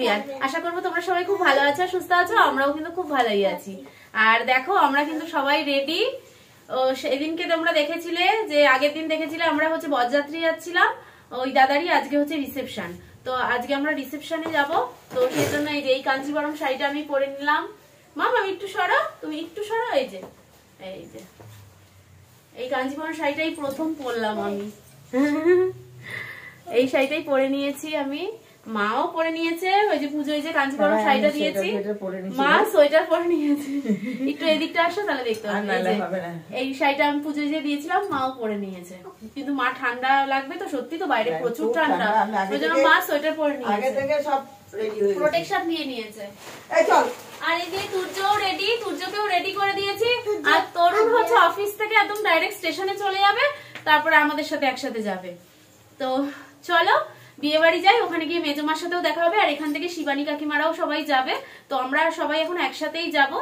ইয়ার। আশা করবো তোমরা সবাই খুব ভালো আছো, সুস্থ আছো, আমরাও কিন্তু খুব ভালোই আছি। আর দেখো আমরা কিন্তু সবাই রেডি। সেদিনকে তোমরা দেখেছিলে যে আগের দিন দেখেছিলে আমরা হচ্ছে বরযাত্রী যাচ্ছিলাম ওই দাদারই, আজকে হচ্ছে রিসেপশন। তো আজকে আমরা রিসেপশনে যাব, তো সেই জন্য এই কাঞ্জিবরম শাড়িটা আমি পরে নিলাম। মাম আমি একটু সরো, তুমি একটু সরো। এই যে এই কাঞ্জিবরম শাড়িটাই প্রথম পরলাম আমি। এই শাড়িটাই পরে নিয়েছি আমি, মাও পরে নিয়েছে। ওই যে পুজোয় যে কাঞ্জিবরম শাড়িটা দিয়েছি, মা সোয়েটার পরে নিয়েছে। একটু এদিকটা আসো তাহলে দেখতে পাবে। এই শাড়িটা আমি পুজোয় যে দিয়েছিলাম, মাও পরে নিয়েছে। কিন্তু মা ঠান্ডা লাগবে তো, সত্যি তো বাইরে প্রচুর ঠান্ডা, ওই জন্য মা সোয়েটার পরে নিয়েছে, প্রোটেকশন নিয়ে নিয়েছে। আর এদিকে তুর্যও রেডি, তুর্যকেও রেডি করে দিয়েছি। আর তরুণ হচ্ছে অফিস থেকে একদম ডাইরেক্ট স্টেশনে চলে যাবে, তারপরে আমাদের সাথে একসাথে যাবে। তো চলো বিয়ে বাড়ি যাই, ওখানে গিয়ে মেজমার সাথেও দেখা হবে। আর এখান থেকে শিবানী কাকিমারাও সবাই যাবে, তো আমরা সবাই এখন একসাথেই যাব।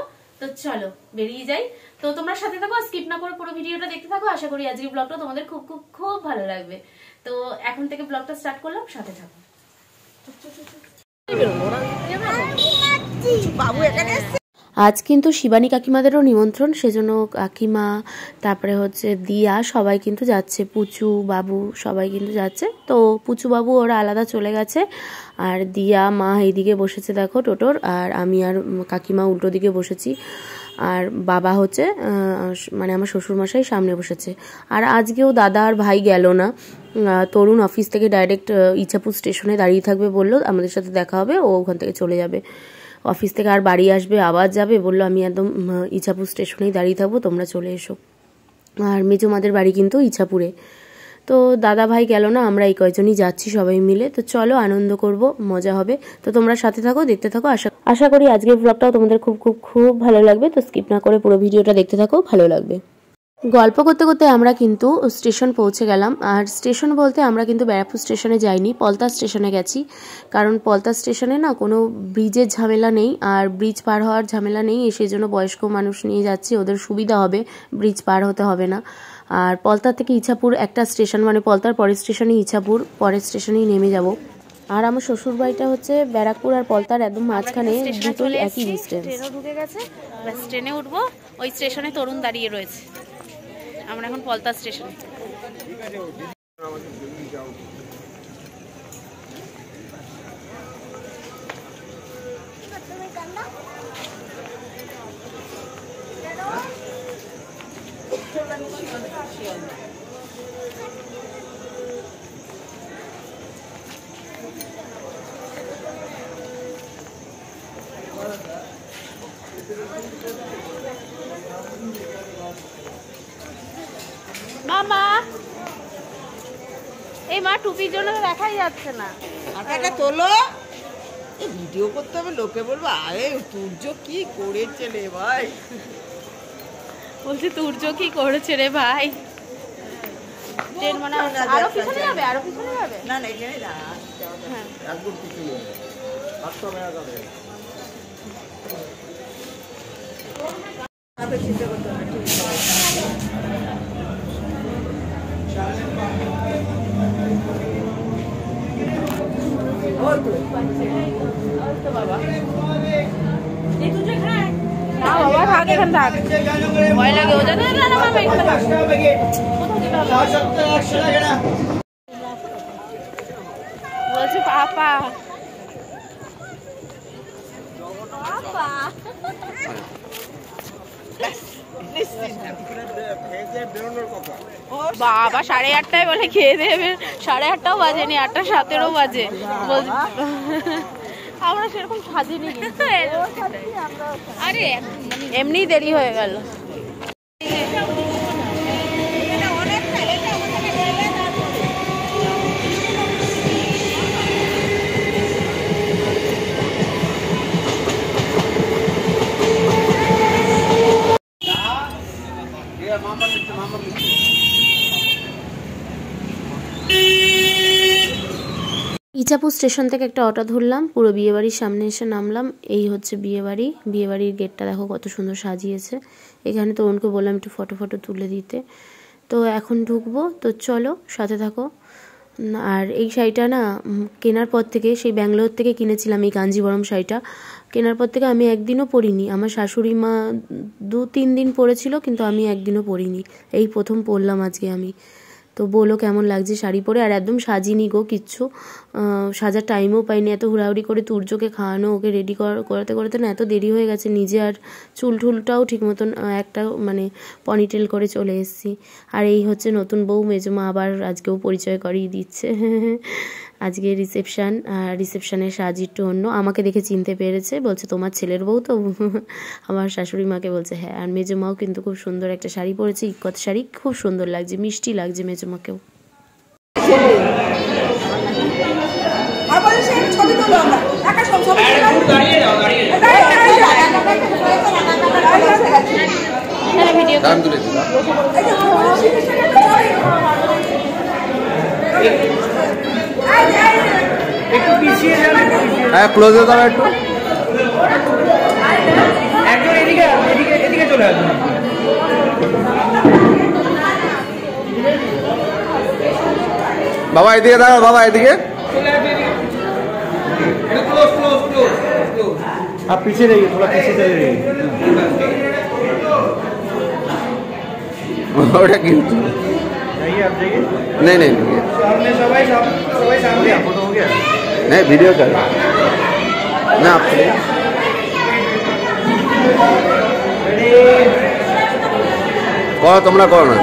তো চলো বেরিয়ে যাই। তো তোমরা সাথে থাকো, স্কিপ না করে পুরো ভিডিওটা দেখতে থাকো। আশা করি আজকের ব্লগটা তোমাদের খুব খুব খুব ভালো লাগবে। তো এখন থেকে ব্লগটা স্টার্ট করলাম, সাথে থাকো। আজ কিন্তু শিবানী কাকিমাদেরও নিমন্ত্রণ, সেজন্য কাকিমা তারপরে হচ্ছে দিয়া সবাই কিন্তু যাচ্ছে, পুচু বাবু সবাই কিন্তু যাচ্ছে। তো পুচু বাবু ওরা আলাদা চলে গেছে, আর দিয়া মা এইদিকে বসেছে দেখো টোটোর, আর আমি আর কাকিমা উল্টো দিকে বসেছি। আর বাবা হচ্ছে মানে আমার শ্বশুরমশাই সামনে বসেছে। আর আজকেও দাদা আর ভাই গেল না, তরুণ অফিস থেকে ডাইরেক্ট ইছাপুর স্টেশনে দাঁড়িয়ে থাকবে বললো, আমাদের সাথে দেখা হবে, ও ওখান থেকে চলে যাবে অফিস থেকে, আর বাড়ি আসবে আবার যাবে, বললো আমি একদম ইছাপুর স্টেশনেই দাঁড়িয়ে থাকবো, তোমরা চলে এসো। আর মেজমাদের বাড়ি কিন্তু ইছাপুরে। তো দাদা ভাই গেল না, আমরা এই কয়জনই যাচ্ছি সবাই মিলে। তো চলো আনন্দ করব, মজা হবে। তো তোমরা সাথে থাকো, দেখতে থাকো। আশা করি আজকের ব্লগটাও তোমাদের খুব খুব খুব ভালো লাগবে। তো স্কিপ না করে পুরো ভিডিওটা দেখতে থাকো, ভালো লাগবে। গল্প করতে করতে আমরা কিন্তু স্টেশন পৌঁছে গেলাম। আর স্টেশন বলতে আমরা কিন্তু ব্যারাকপুর স্টেশনে যাইনি, পলতা স্টেশনে গেছি। কারণ পলতা স্টেশনে না কোনো ব্রিজের ঝামেলা নেই, আর ব্রিজ পার হওয়ার ঝামেলা নেই, সেই জন্য বয়স্ক মানুষ নিয়ে যাচ্ছি, ওদের সুবিধা হবে, ব্রিজ পার হতে হবে না। আর পলতা থেকে ইছাপুর একটা স্টেশন, মানে পলতার পরের স্টেশনই ইছাপুর, পরের স্টেশনেই নেমে যাব। আর আমার শ্বশুর বাড়িটা হচ্ছে ব্যারাকপুর আর পলতার একদম মাঝখানে, দুটোই একই ডিস্টেন্স। ট্রেনও ঢুকে গেছে, ট্রেনে উঠবো। ওই স্টেশনে তরুণ দাঁড়িয়ে রয়েছে, আমরা এখন পলতা স্টেশনে। মামা এই মা টুপির জন্য দেখাই যাচ্ছে না, মাথাটা তোলো, ভিডিও করতে হবে, লোকে বলবো আরে তুর্য কি করেছে রে ভাই, বলছি তুর্য কি করেছে রে ভাই। ট্রেন মানে আরো পিছনে যাবে, আরো পিছনে যাবে না না এখানে না, হ্যাঁ একদম পিছনে আটটা মেলা যাবে। আপনি চিন্তা করতে হবে, বাবা থাক এখান থাক, ভয় লাগে ও যাতে না। বলছি পাপা বাবা 8:30 বলে খেয়ে দেবে, 8:30টাও বাজেনি, 8:17 বাজে। আমরা সেরকম সাজিনি, আরে এমনি দেরি হয়ে গেল। ইছাপুর স্টেশন থেকে একটা অটো ধরলাম, পুরো বিয়েবাড়ির সামনে এসে নামলাম। এই হচ্ছে বিয়েবাড়ি, বিয়েবাড়ির গেটটা দেখো কত সুন্দর সাজিয়েছে। এখানে তো ওনকে বললাম একটু ফটো তুলে দিতে। তো এখন ঢুকবো, তো চলো সাথে থাকো। আর এই শাড়িটা না কেনার পর থেকে, সেই ব্যাঙ্গালোর থেকে কিনেছিলাম এই কাঞ্জিবরম শাড়িটা। কেনার পর থেকে আমি একদিনও পরিনি। আমার শাশুড়ি মা 2-3 দিন পরেছিল, কিন্তু আমি একদিনও পরিনি। এই প্রথম পরলাম আজকে আমি। তো বলো কেমন লাগছে শাড়ি পরে। আর একদম সাজিনি গো কিচ্ছু, সাজার টাইমও পাইনি। এত হুড়াহুড়ি করে তুর্যকে খাওয়ানো, ওকে রেডি করতে করতে না এত দেরি হয়ে গেছে। নিজে আর চুল টুলটাও ঠিক মতন একটা মানে পনিটেল করে চলে এসেছি। আর এই হচ্ছে নতুন বউ মেজমা, আবার আজকেও পরিচয় করিয়ে দিচ্ছে। আজকে রিসেপশান, রিসেপশানের সাজ একটু অন্য। আমাকে দেখে চিনতে পেরেছে, বলছে তোমার ছেলের বউ তো। আমার শাশুড়ি মাকে বলছে হ্যাঁ। আর মেজমাও কিন্তু খুব সুন্দর একটা শাড়ি পরেছে, ইকত শাড়ি, খুব সুন্দর লাগছে, মিষ্টি লাগছে মেজমাকেও। হ্যাঁ ক্লোজে দাঁড়া একটু, একজন এদিকে এদিকে এদিকে চলে আসুন। বাবা এদিকে দাঁড়া, বাবা এদিকে। आप पीछे रहिए, थोड़ा पीछे चले रहिए। ওটা কিন্তু जाइए आप जाइए। नहीं नहीं सामने सबाई सामने आपको तो हो गया नहीं वीडियो कर ना आप করো, তোমরা করো না।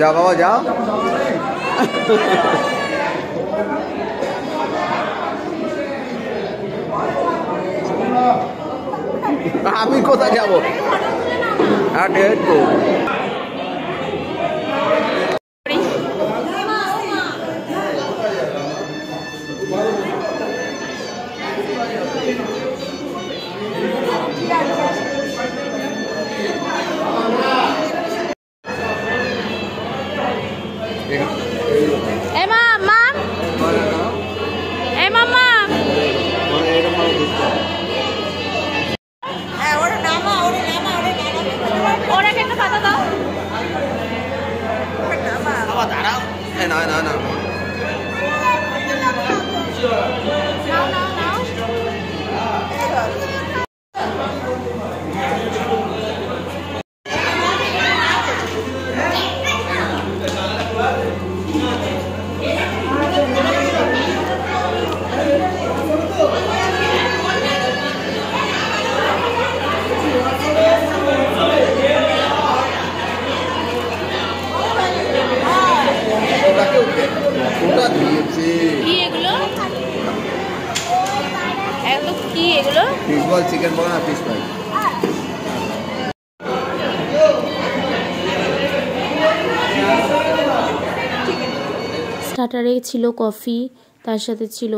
যাও বাবা যাও। আমি কোথায় যাবো? হ্যাঁ ডেট তো না না না फिश बॉल चिकन बॉल ना फिश फ्राई। স্টার্টারে ছিল কফি, তার সাথে ছিল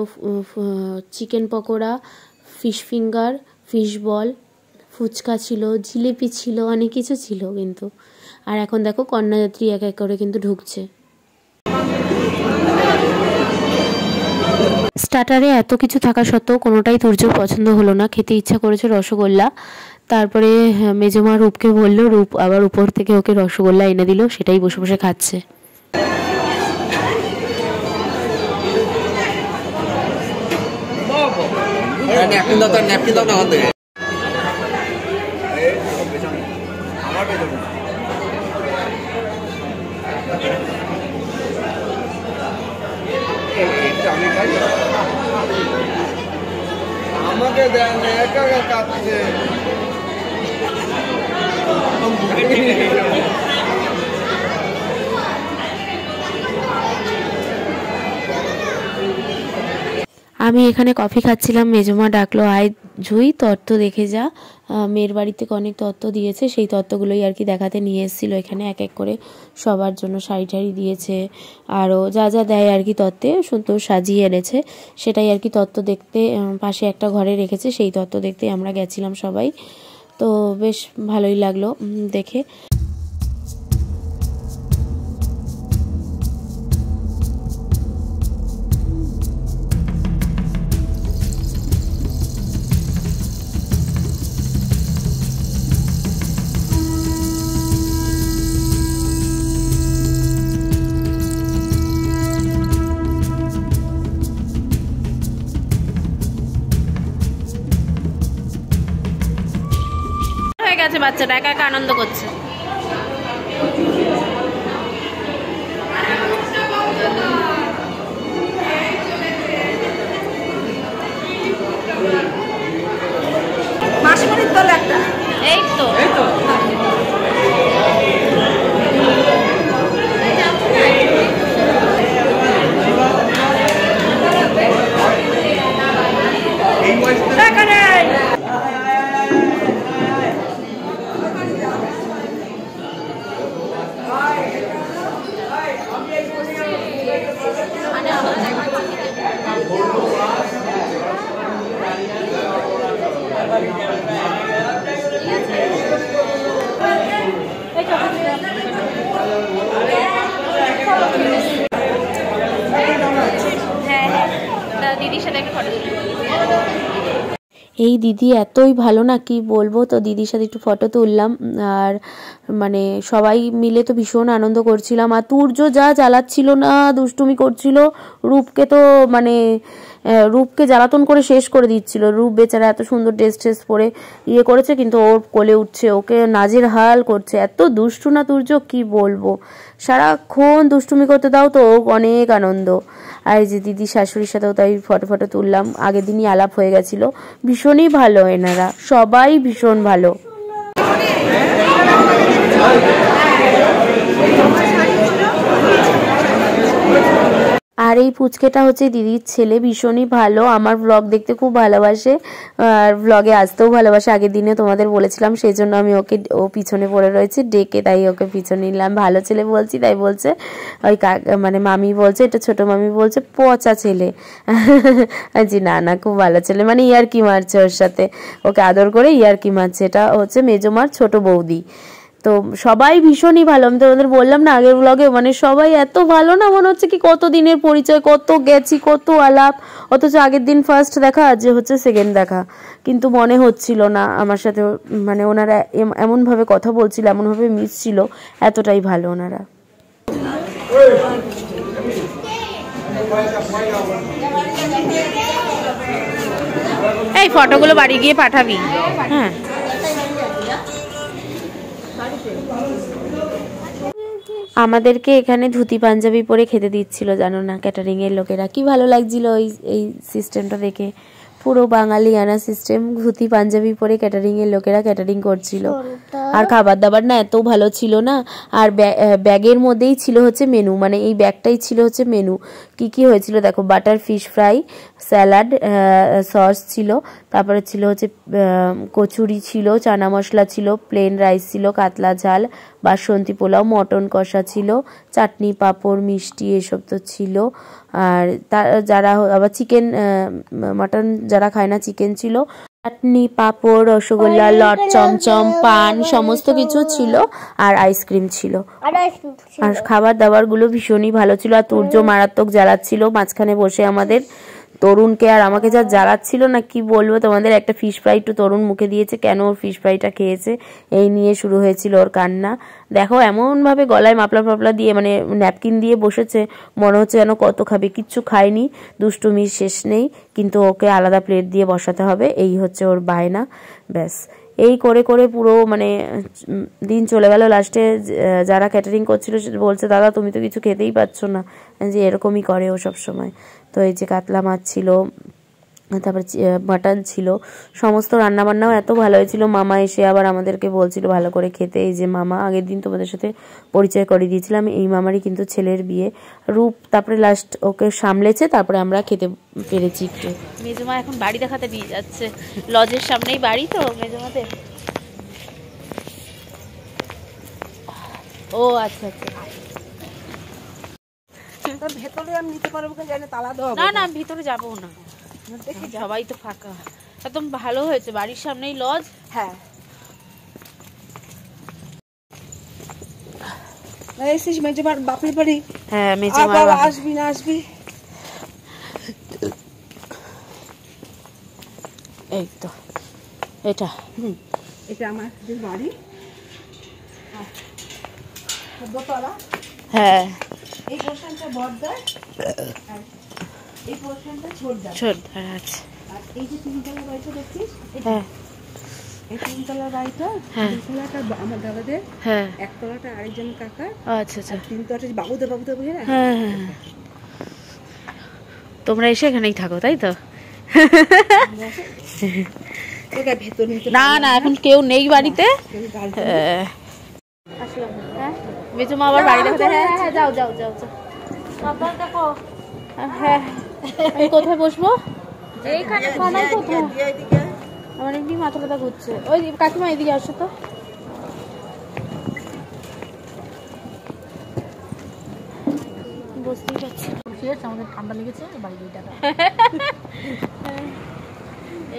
chicken pakora, fish finger, fish ball, phuchka ছিল, জিলিপি ছিল, অনেক কিছু ছিল কিন্তু। আর এখন দেখো কন্যাযাত্রী এক এক করে কিন্তু ঢুকছে। স্টার্টারে এত কিছু থাকা সত্ত্বেও কোনোটাই তুর্যর পছন্দ হলো না। খেতে ইচ্ছা করেছে রসগোল্লা। তারপরে মেজমা রূপকে বলল, রূপ আবার উপর থেকে ওকে রসগোল্লা এনে দিল, সেটাই বসে বসে খাচ্ছে। ন্যাপকিন দাও, তার ন্যাপকিন দাও না ওখান থেকে। আমাকে দেন একা একা কাঁদছে। আমি এখানে কফি খাচ্ছিলাম, মেজমা ডাকলো আয় জুই তত্ত্ব দেখে যা। মেয়ের বাড়ি থেকে অনেক তত্ত্ব দিয়েছে, সেই তত্ত্বগুলোই আর কি দেখাতে নিয়ে এসেছিলো এখানে। এক এক করে সবার জন্য শাড়ি টাড়ি দিয়েছে, আরও যা যা দেয় আর কি তত্ত্বে সুন্দর সাজিয়ে এনেছে, সেটাই আর কি তত্ত্ব দেখতে পাশে একটা ঘরে রেখেছে, সেই তত্ত্ব দেখতে আমরা গেছিলাম সবাই। তো বেশ ভালোই লাগলো দেখে। গেছে বাচ্চাটা, একা একা আনন্দ করছে। মাসিমণির দল একটা, এই তো এই দিদি এতই ভালো না কি বলবো। তো দিদির সাথে একটু ফটো তুললাম, আর মানে সবাই মিলে তো ভীষণ আনন্দ করছিলাম। আর তুর্য যা জ্বালাচ্ছিল না, দুষ্টুমি করছিল, রূপকে তো মানে রূপকে জ্বালাতন করে শেষ করে দিচ্ছিল। রূপ বেচারা এত সুন্দর ড্রেস পরে ইয়ে করেছে, কিন্তু ওর কোলে উঠছে, ওকে নাজের হাল করছে। এত দুষ্টু না তুর্য, কি বলবো, সারাক্ষণ দুষ্টুমি করতে দাও তো অনেক আনন্দ। আর এই যে দিদি শাশুড়ির সাথেও তাই ফটো তুললাম। আগের দিনই আলাপ হয়ে গেছিল। ভীষণই ভালো এনারা, সবাই ভীষণ ভালো। আর এই পুচকেটা হচ্ছে দিদির ছেলে, ভীষণই ভালো, আমার ব্লগ দেখতে খুব ভালোবাসে আর ব্লগে আসতেও ভালোবাসে। আগের দিনে তোমাদের বলেছিলাম, সেই জন্য আমি ওকে, ও পিছনে পড়ে রয়েছে ডেকে, তাই ওকে পিছনে নিলাম। ভালো ছেলে বলছি, তাই বলছে ওই মানে মামি বলছে, এটা ছোট মামি বলছে পচা ছেলে। জি না খুব ভালো ছেলে, মানে ইয়ার্কি মারছে ওর সাথে, ওকে আদর করে ইয়ার্কি মারছে। এটা হচ্ছে মেজমার ছোট বৌদি। তো সবাই ভীষণই ভালো, আমি তোমাদের বললাম না আগের ব্লগে, মানে সবাই এত ভালো না, মনে হচ্ছে কি কত দিনের পরিচয়, কত গেছি, কত আলাপ, অথচ আগের দিন ফার্স্ট দেখা, আজ হচ্ছে সেকেন্ড দেখা, কিন্তু মনে হচ্ছিল না আমার সাথে, মানে ওনারা এমনভাবে কথা বলছিল, এমনভাবে মিশছিল, এতটাই ভালো ওনারা। এই ফটোগুলো বাড়ি গিয়ে পাঠাবি। হ্যাঁ, আমাদেরকে এখানে ধুতি পাঞ্জাবি পরে খেতে দিচ্ছিল, জানো না, ক্যাটারিং এর লোকেরা। কি ভালো লাগছিল এই সিস্টেমটা দেখে, পুরো বাঙালিয়ানা সিস্টেম, ধুতি পাঞ্জাবি পরে ক্যাটারিং এর লোকেরা ক্যাটারিং করছিল। আর খাবার দাবার না এত ভালো ছিল না। আর ব্যাগের মধ্যেই ছিল হচ্ছে মেনু, মানে এই ব্যাগটাই ছিল হচ্ছে মেনু। কি হয়েছিল দেখো, butter fish fry, salad, sauce ছিল, তারপরে ছিল হচ্ছে কচুরি ছিল, চানা মশলা ছিল, প্লেন রাইস ছিল, কাতলা ঝাল, বাসন্তী পোলাও, মটন কষা ছিল, চাটনি, পাঁপড়, মিষ্টি, এসব তো ছিল। আর যারা আবার চিকেন, মাটন যারা খায় না, চিকেন ছিল, চাটনি, পাঁপড়, রসগোল্লা, লট, চমচম, পান, সমস্ত কিছু ছিল, আর আইসক্রিম ছিল। আর খাবার দাবার গুলো ভীষণই ভালো ছিল। আর তুর্য মারাত্মক জ্বালাচ্ছিল মাঝখানে বসে আমাদের, তরুণকে আর আমাকে যা জ্বালাচ্ছিল না, কি বলবো তোমাদের। একটা ফিশ ফ্রাই একটু তরুণ মুখে দিয়েছে, কেন ওর ফিশ ফ্রাইটা খেয়েছে, এই নিয়ে শুরু হয়েছিল ওর কান্না। দেখো এমন ভাবে গলায় মাপলা দিয়ে, মানে ন্যাপকিন দিয়ে বসেছে, মনে হচ্ছে যেন কত খাবে, কিচ্ছু খায়নি, দুষ্টুমির শেষ নেই, কিন্তু ওকে আলাদা প্লেট দিয়ে বসাতে হবে, এই হচ্ছে ওর বায়না। ব্যাস এই করে পুরো মানে দিন চলে গেল। লাস্টে যারা ক্যাটারিং করছিল বলছে, দাদা তুমি তো কিছু খেতেই পাচ্ছ না, যে এরকমই করে ও সব সময়। তো এই যে কাতলা মাছ ছিল, তারপরে মাটন ছিল, সমস্ত রান্নাবান্নাও এত ভালো হয়েছিল। মামা এসে আবার আমাদেরকে বলছিল ভালো করে খেতে। এই যে মামা, আগের দিন তোমাদের সাথে পরিচয় করে দিয়েছিলাম, এই মামারই কিন্তু ছেলের বিয়ে। রূপ তারপরে লাস্ট ওকে সামলেছে, তারপরে আমরা খেতে পেরেছি একটু। মেজমা এখন বাড়ি দেখাতে নিয়ে যাচ্ছে, লজের সামনেই বাড়ি তো মেজমাদের। ও আচ্ছা, ভেতরে আমি নিতে পারবো কিনা জানি, তালা দেওয়া। না ভিতরে যাবো না, দেখি সবাই তো ফাঁকা, একদম ভালো হয়েছে, বাড়ির সামনেই লজ। হ্যাঁ, এসেছিস মেজমার বাপের বাড়ি? হ্যাঁ, মেজমার আসবি না আসবি? এই তো এটা আমার বাড়ি, দোতলা। হ্যাঁ, এই পোর্শনটা বড়দার, এই পোর্শনটা ছোটদার। আচ্ছা, আর এই যে তিনতলা বাড়িটা দেখছিস, হ্যাঁ, এই তিনতলার বাড়িটা, হ্যাঁ। দুতলাটা আমার দাদাদের, হ্যাঁ, একতলাটা আরেকজন কাকার, আচ্ছা আচ্ছা, তিনতলাটা বাবুদের বুঝে না? হ্যাঁ হ্যাঁ। তোমরা এসে এখানেই থাকো তাই তো? ভেতর নিতে না না, এখন কেউ নেই বাড়িতে। হ্যাঁ। আসলাম, হ্যাঁ বেচু মা আবার বাড়ি দেখতে। হ্যাঁ হ্যাঁ, যাও যাও যাও যাও। সাবধানে দেখো। হ্যাঁ, আমি কোথায় বসবো? এইখানে কোনায় কোথায়? আমার এমনি মাথা ব্যথা ঘুরছে। ওই কাকিমা এদিকে আসো তো। বসতেই পারছি না। আমাদের ঠান্ডা লেগেছে বাড়ি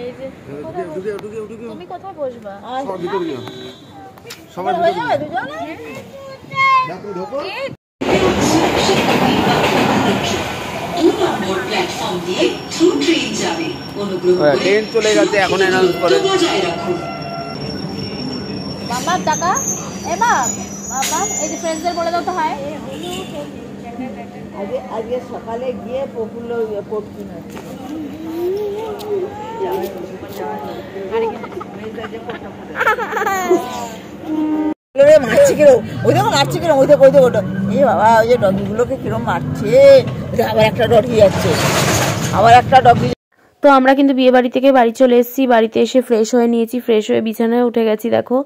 এই যে তুমি কোথায় বসবা? সবাই ট্রেন চলে গেছে, এখন অ্যানাউন্স করে। বাবার টাকা এবা বাবা, এই যে ফ্রেন্ডসদের বলে দাও তো। হাই, আজকে সকালে গিয়ে প্রফুল্ল কোট কিনেছে। মারছে কিরম, ওই দেখো মারছে কিরম, ওই দেখো ওই দেখো। এই বাবা, ওই যে ডগিগুলোকে কিরম মারছে। আবার একটা ডগি যাচ্ছে, আবার একটা ডগি। তো আমরা কিন্তু বিয়ে বাড়ি থেকে বাড়ি চলে এসেছি। বাড়িতে এসে ফ্রেশ হয়ে নিয়েছি, ফ্রেশ হয়ে বিছানায় উঠে গেছি দেখো।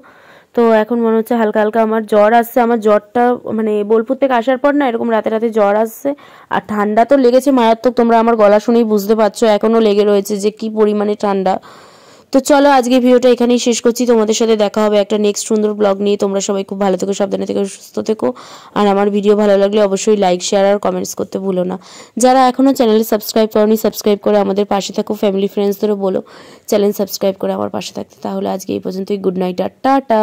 তো এখন মনে হচ্ছে হালকা হালকা আমার জ্বর আসছে। আমার জ্বরটা মানে বোলপুর থেকে আসার পর না এরকম রাতে রাতে জ্বর আসছে, আর ঠান্ডা তো লেগেছে মারাত্মক। তোমরা আমার গলা শুনেই বুঝতে পারছো এখনো লেগে রয়েছে যে কি পরিমাণে ঠান্ডা। তো চলো আজকে ভিডিওটা এখানেই শেষ করছি। তোমাদের সাথে দেখা হবে একটা নেক্সট সুন্দর ব্লগ নিয়ে। তোমরা সবাই খুব ভালো থেকো, সাবধানে থেকো, সুস্থ থেকো। আর আমার ভিডিও ভালো লাগলে অবশ্যই লাইক, শেয়ার আর কমেন্টস করতে ভুলো না। যারা এখনও চ্যানেলে সাবস্ক্রাইব করোনি, সাবস্ক্রাইব করে আমাদের পাশে থাকো। ফ্যামিলি ফ্রেন্ডসদেরও বলো চ্যানেল সাবস্ক্রাইব করে আমার পাশে থাকতে। তাহলে আজকে এই পর্যন্তই। গুড নাইট আর টাটা।